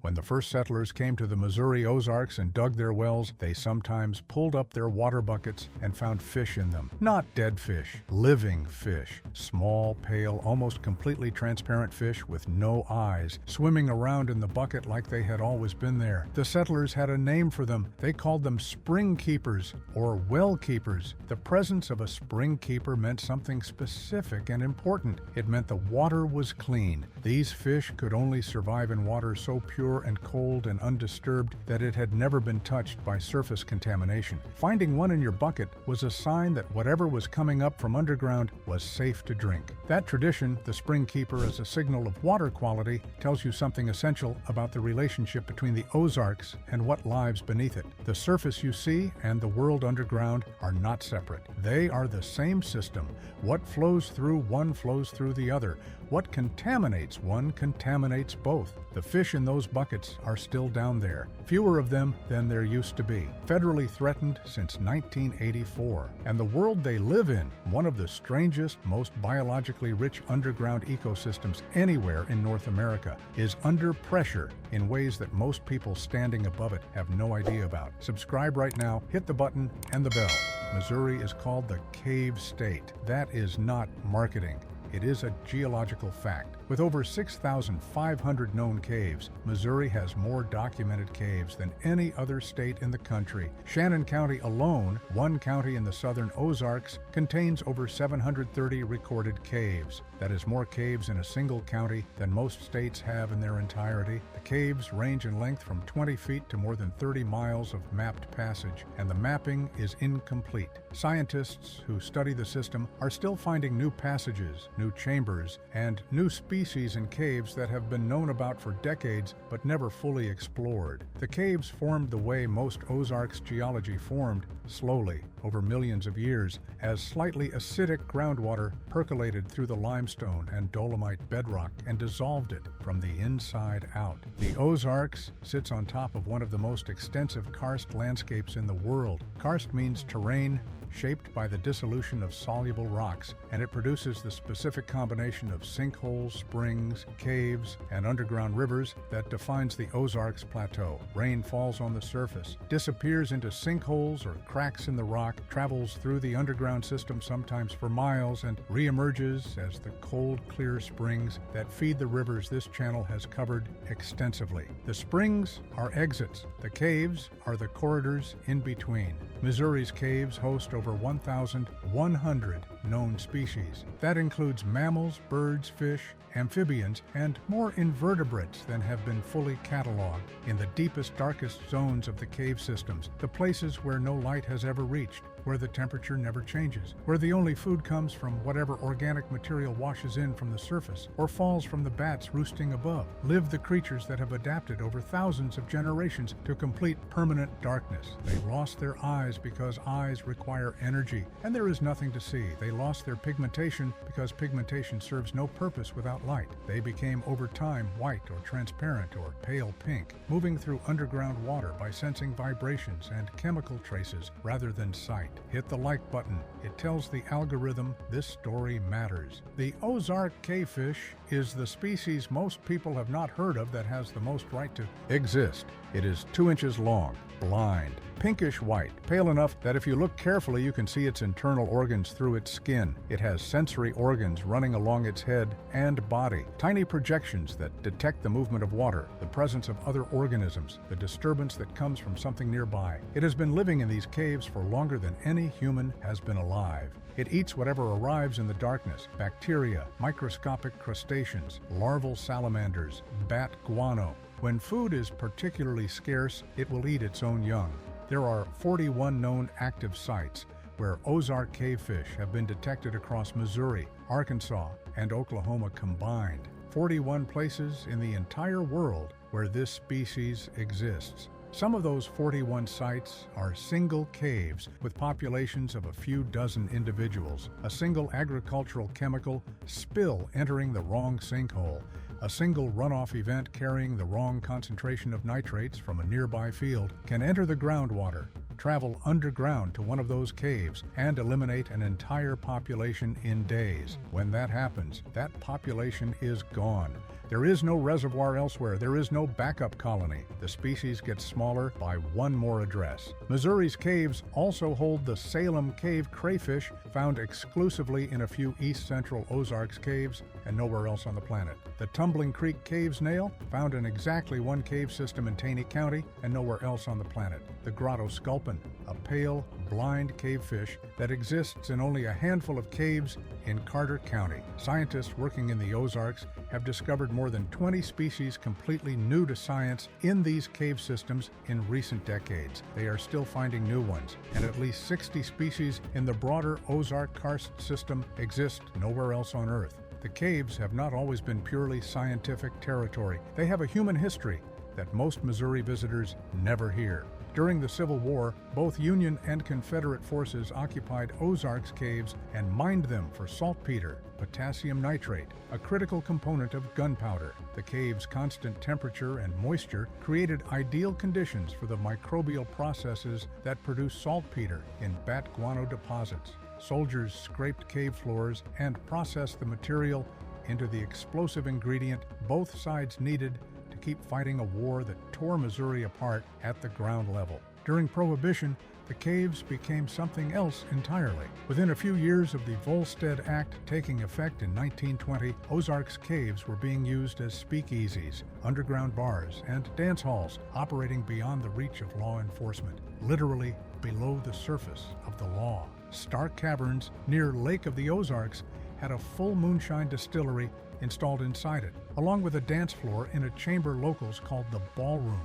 When the first settlers came to the Missouri Ozarks and dug their wells, they sometimes pulled up their water buckets and found fish in them. Not dead fish, living fish. Small, pale, almost completely transparent fish with no eyes, swimming around in the bucket like they had always been there. The settlers had a name for them. They called them spring keepers or well keepers. The presence of a spring keeper meant something specific and important. It meant the water was clean. These fish could only survive in water so pure and cold and undisturbed that it had never been touched by surface contamination. Finding one in your bucket was a sign that whatever was coming up from underground was safe to drink. That tradition, the spring keeper as a signal of water quality, tells you something essential about the relationship between the Ozarks and what lives beneath it. The surface you see and the world underground are not separate. They are the same system. What flows through one flows through the other. What contaminates one contaminates both. The fish in those buckets are still down there, fewer of them than there used to be, federally threatened since 1984. And the world they live in, one of the strangest, most biologically rich underground ecosystems anywhere in North America, is under pressure in ways that most people standing above it have no idea about. Subscribe right now, hit the button and the bell. Missouri is called the Cave State. That is not marketing. It is a geological fact. With over 6,500 known caves, Missouri has more documented caves than any other state in the country. Shannon County alone, one county in the southern Ozarks, contains over 730 recorded caves. That is more caves in a single county than most states have in their entirety. The caves range in length from 20 feet to more than 30 miles of mapped passage, and the mapping is incomplete. Scientists who study the system are still finding new passages, new chambers, and new species in caves that have been known about for decades but never fully explored. The caves formed the way most Ozarks geology formed, slowly, over millions of years, as slightly acidic groundwater percolated through the limestone and dolomite bedrock and dissolved it from the inside out. The Ozarks sits on top of one of the most extensive karst landscapes in the world. Karst means terrain shaped by the dissolution of soluble rocks, and it produces the specific combination of sinkholes, springs, caves, and underground rivers that defines the Ozarks Plateau. Rain falls on the surface, disappears into sinkholes or cracks in the rock, travels through the underground system sometimes for miles, and reemerges as the cold, clear springs that feed the rivers this channel has covered extensively. The springs are exits. The caves are the corridors in between. Missouri's caves host over 1,100 known species. That includes mammals, birds, fish, amphibians, and more invertebrates than have been fully cataloged. In the deepest, darkest zones of the cave systems, the places where no light has ever reached, where the temperature never changes, where the only food comes from whatever organic material washes in from the surface or falls from the bats roosting above, live the creatures that have adapted over thousands of generations to complete permanent darkness. They lost their eyes because eyes require energy, and there is nothing to see. They lost their pigmentation because pigmentation serves no purpose without light. They became over time white or transparent or pale pink, moving through underground water by sensing vibrations and chemical traces rather than sight. Hit the like button. It tells the algorithm this story matters. The Ozark cavefish is the species most people have not heard of that has the most right to exist. It is 2 inches long, blind, pinkish white, pale enough that if you look carefully you can see its internal organs through its skin. It has sensory organs running along its head and body, tiny projections that detect the movement of water, the presence of other organisms, the disturbance that comes from something nearby. It has been living in these caves for longer than any human has been alive. It eats whatever arrives in the darkness: bacteria, microscopic crustaceans, larval salamanders, bat guano. When food is particularly scarce, it will eat its own young. There are 41 known active sites where Ozark cavefish have been detected across Missouri, Arkansas, and Oklahoma combined. 41 places in the entire world where this species exists. Some of those 41 sites are single caves with populations of a few dozen individuals, a single agricultural chemical spill entering the wrong sinkhole, a single runoff event carrying the wrong concentration of nitrates from a nearby field can enter the groundwater, travel underground to one of those caves, and eliminate an entire population in days. When that happens, that population is gone. There is no reservoir elsewhere. There is no backup colony. The species gets smaller by one more address. Missouri's caves also hold the Salem cave crayfish, found exclusively in a few east-central Ozarks caves and nowhere else on the planet. The Tumbling Creek cave snail, found in exactly one cave system in Taney County and nowhere else on the planet. The grotto sculpin, a pale, blind cavefish that exists in only a handful of caves in Carter County. Scientists working in the Ozarks have discovered more than 20 species completely new to science in these cave systems in recent decades. They are still finding new ones, and at least 60 species in the broader Ozark karst system exist nowhere else on Earth. The caves have not always been purely scientific territory. They have a human history that most Missouri visitors never hear. During the Civil War, both Union and Confederate forces occupied Ozarks caves and mined them for saltpeter, potassium nitrate, a critical component of gunpowder. The cave's constant temperature and moisture created ideal conditions for the microbial processes that produce saltpeter in bat guano deposits. Soldiers scraped cave floors and processed the material into the explosive ingredient both sides needed to keep fighting a war that tore Missouri apart at the ground level. During Prohibition, the caves became something else entirely. Within a few years of the Volstead Act taking effect in 1920, Ozarks caves were being used as speakeasies, underground bars, and dance halls operating beyond the reach of law enforcement, literally below the surface of the law. Stark Caverns near Lake of the Ozarks had a full moonshine distillery installed inside it, along with a dance floor in a chamber locals called the Ballroom.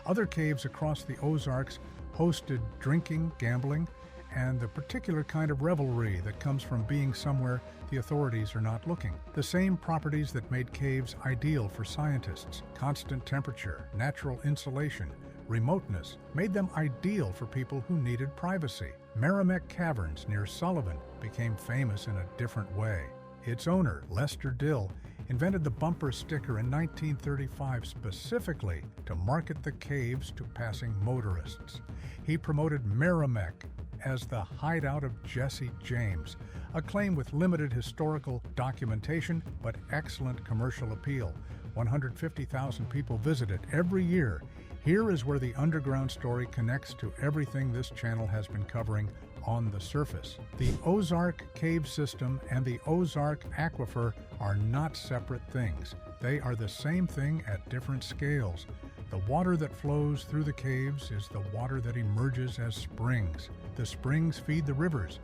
Other caves across the Ozarks hosted drinking, gambling, and the particular kind of revelry that comes from being somewhere the authorities are not looking. The same properties that made caves ideal for scientists, constant temperature, natural insulation, remoteness, made them ideal for people who needed privacy. Merrimack Caverns near Sullivan became famous in a different way. Its owner, Lester Dill, invented the bumper sticker in 1935 specifically to market the caves to passing motorists. He promoted Merrimack as the hideout of Jesse James, a claim with limited historical documentation but excellent commercial appeal. 150,000 people visit it every year. Here is where the underground story connects to everything this channel has been covering on the surface. The Ozark cave system and the Ozark aquifer are not separate things. They are the same thing at different scales. The water that flows through the caves is the water that emerges as springs. The springs feed the rivers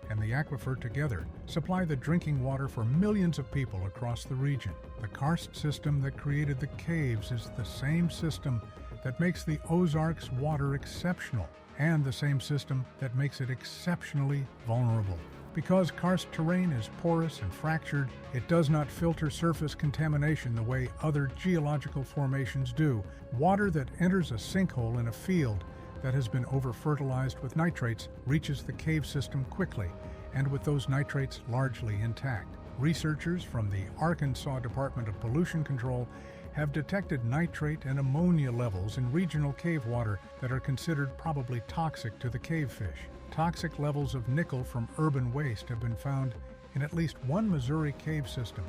and the aquifer together supply the drinking water for millions of people across the region. The karst system that created the caves is the same system that makes the Ozarks water exceptional, and the same system that makes it exceptionally vulnerable. Because karst terrain is porous and fractured, it does not filter surface contamination the way other geological formations do. Water that enters a sinkhole in a field that has been over-fertilized with nitrates reaches the cave system quickly, and with those nitrates largely intact. Researchers from the Arkansas Department of Pollution Control have detected nitrate and ammonia levels in regional cave water that are considered probably toxic to the cavefish. Toxic levels of nickel from urban waste have been found in at least one Missouri cave system.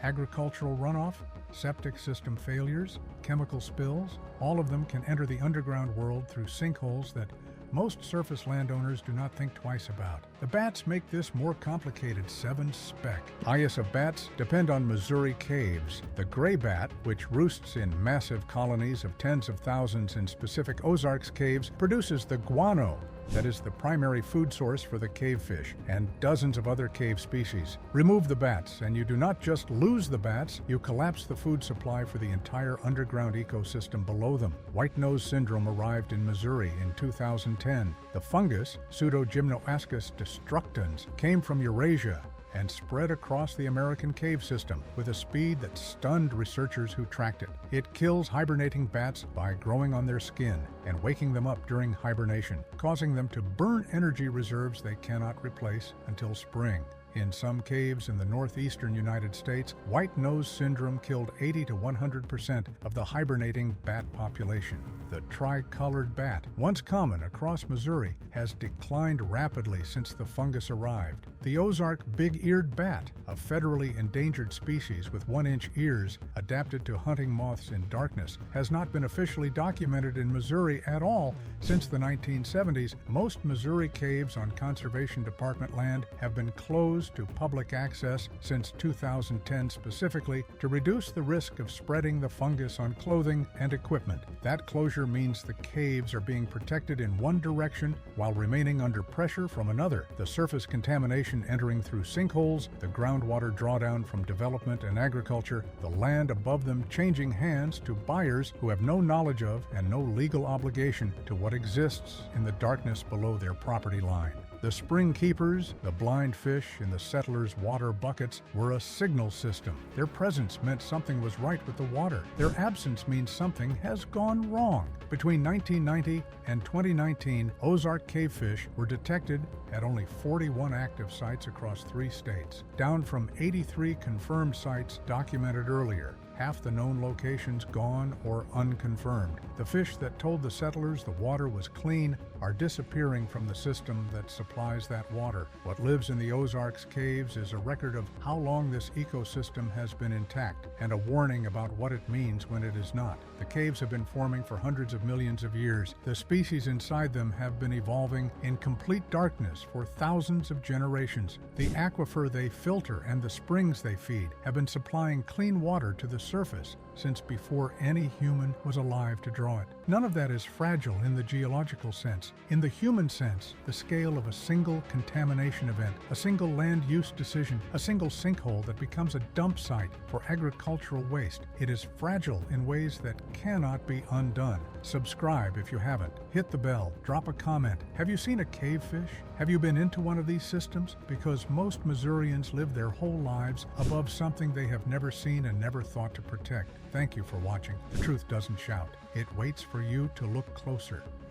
Agricultural runoff, septic system failures, chemical spills, all of them can enter the underground world through sinkholes that most surface landowners do not think twice about. The bats make this more complicated 7 spec. Highest of bats depend on Missouri caves. The gray bat, which roosts in massive colonies of tens of thousands in specific Ozarks caves, produces the guano that is the primary food source for the cavefish and dozens of other cave species. Remove the bats, and you do not just lose the bats, you collapse the food supply for the entire underground ecosystem below them. White nose syndrome arrived in Missouri in 2010. The fungus, Pseudogymnoascus destructans, came from Eurasia and spread across the American cave system with a speed that stunned researchers who tracked it. It kills hibernating bats by growing on their skin and waking them up during hibernation, causing them to burn energy reserves they cannot replace until spring. In some caves in the northeastern United States, white nose syndrome killed 80 to 100% of the hibernating bat population. The tricolored bat, once common across Missouri, has declined rapidly since the fungus arrived. The Ozark big-eared bat, a federally endangered species with 1-inch ears adapted to hunting moths in darkness, has not been officially documented in Missouri at all since the 1970s. Most Missouri caves on Conservation Department land have been closed to public access since 2010 specifically to reduce the risk of spreading the fungus on clothing and equipment. That closure means the caves are being protected in one direction while remaining under pressure from another. The surface contamination entering through sinkholes, the groundwater drawdown from development and agriculture, the land above them changing hands to buyers who have no knowledge of and no legal obligation to what exists in the darkness below their property line. The spring keepers, the blind fish in the settlers' water buckets, were a signal system. Their presence meant something was right with the water. Their absence means something has gone wrong. Between 1990 and 2019, Ozark cavefish were detected at only 41 active sites across 3 states, down from 83 confirmed sites documented earlier. Half the known locations gone or unconfirmed. The fish that told the settlers the water was clean are disappearing from the system that supplies that water. What lives in the Ozarks caves is a record of how long this ecosystem has been intact and a warning about what it means when it is not. The caves have been forming for hundreds of millions of years. The species inside them have been evolving in complete darkness for thousands of generations. The aquifer they filter and the springs they feed have been supplying clean water to the surface since before any human was alive to draw it. None of that is fragile in the geological sense. In the human sense, the scale of a single contamination event, a single land use decision, a single sinkhole that becomes a dump site for agricultural waste, it is fragile in ways that cannot be undone. Subscribe if you haven't. Hit the bell. Drop a comment. Have you seen a cavefish? Have you been into one of these systems? Because most Missourians live their whole lives above something they have never seen and never thought to protect. Thank you for watching. The truth doesn't shout. It waits for you to look closer.